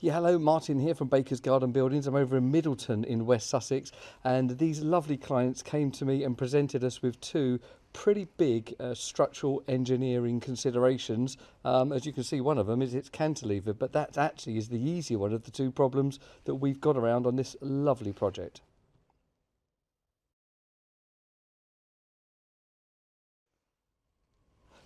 Yeah, hello, Martin here from Baker's Garden Buildings. I'm over in Middleton in West Sussex, and these lovely clients came to me and presented us with two pretty big structural engineering considerations. As you can see, one of them is it's cantilevered, but that actually is the easier one of the two problems that we've got around on this lovely project.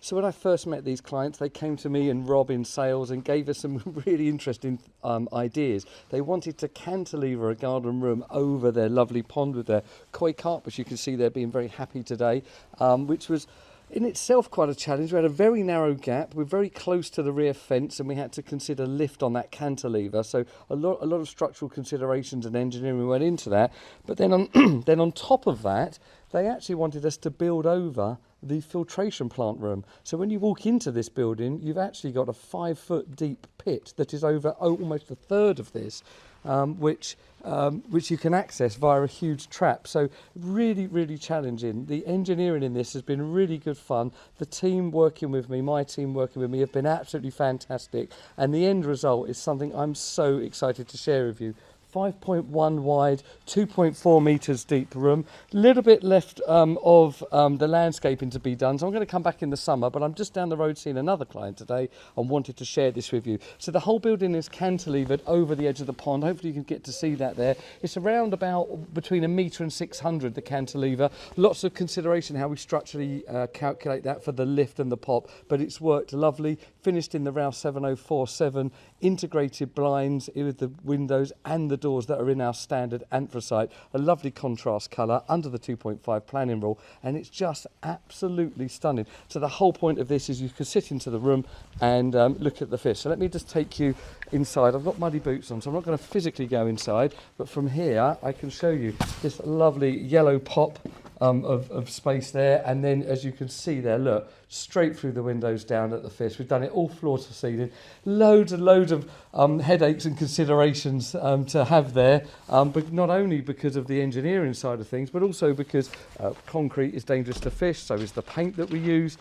So when I first met these clients, they came to me and Rob in sales and gave us some really interesting ideas. They wanted to cantilever a garden room over their lovely pond with their koi carp, which you can see they're being very happy today, which was in itself quite a challenge. We had a very narrow gap, we're very close to the rear fence, and we had to consider lift on that cantilever. So a lot of structural considerations and engineering went into that. But then on, then on top of that, they actually wanted us to build over the filtration plant room. So when you walk into this building, you've actually got a 5-foot deep pit that is over almost a third of this, which you can access via a huge trap. So really challenging. The engineering in this has been really good fun. The team working with me, my team working with me, have been absolutely fantastic. And the end result is something I'm so excited to share with you. 5.1 wide, 2.4 metres deep room. A little bit left of the landscaping to be done, so I'm going to come back in the summer, but I'm just down the road seeing another client today and wanted to share this with you. So the whole building is cantilevered over the edge of the pond. Hopefully you can get to see that there. It's around about between 1 metre and 600, the cantilever. Lots of consideration how we structurally calculate that for the lift and the pop, but it's worked lovely. Finished in the Rouse 7047, integrated blinds with the windows and the doors that are in our standard anthracite, a lovely contrast colour under the 2.5 planning rule, and it's just absolutely stunning. So the whole point of this is you can sit into the room and look at the fish. So let me just take you inside. I've got muddy boots on, so I'm not going to physically go inside, but from here I can show you this lovely yellow pop of space there, and then as you can see there, look, straight through the windows down at the fish. We've done it all floor to ceiling. Loads and loads of headaches and considerations to have there, but not only because of the engineering side of things, but also because concrete is dangerous to fish, so is the paint that we use.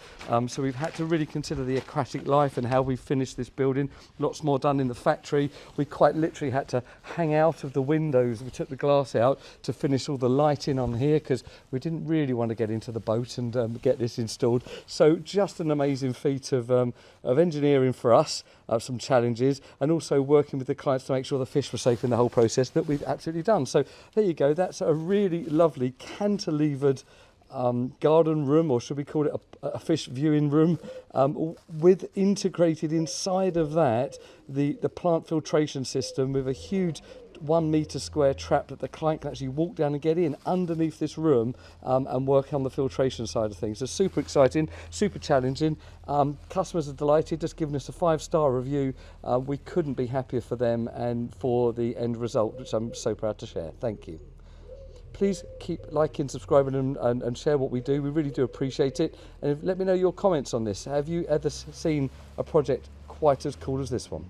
So we've had to really consider the aquatic life and how we finished this building. Lots more done in the factory. We quite literally had to hang out of the windows. We took the glass out to finish all the lighting on here because we didn't really want to get into the boat and get this installed. So just an amazing feat of engineering for us, some challenges, and also working with the clients to make sure the fish were safe in the whole process that we've absolutely done. So there you go, that's a really lovely cantilevered garden room, or should we call it a fish viewing room, with integrated inside of that the plant filtration system with a huge 1 metre square trap that the client can actually walk down and get in underneath this room and work on the filtration side of things. So super exciting, super challenging. Customers are delighted, just giving us a 5-star review. We couldn't be happier for them and for the end result, which I'm so proud to share. Thank you. Please keep liking, subscribing and share what we do. We really do appreciate it. And let me know your comments on this. Have you ever seen a project quite as cool as this one?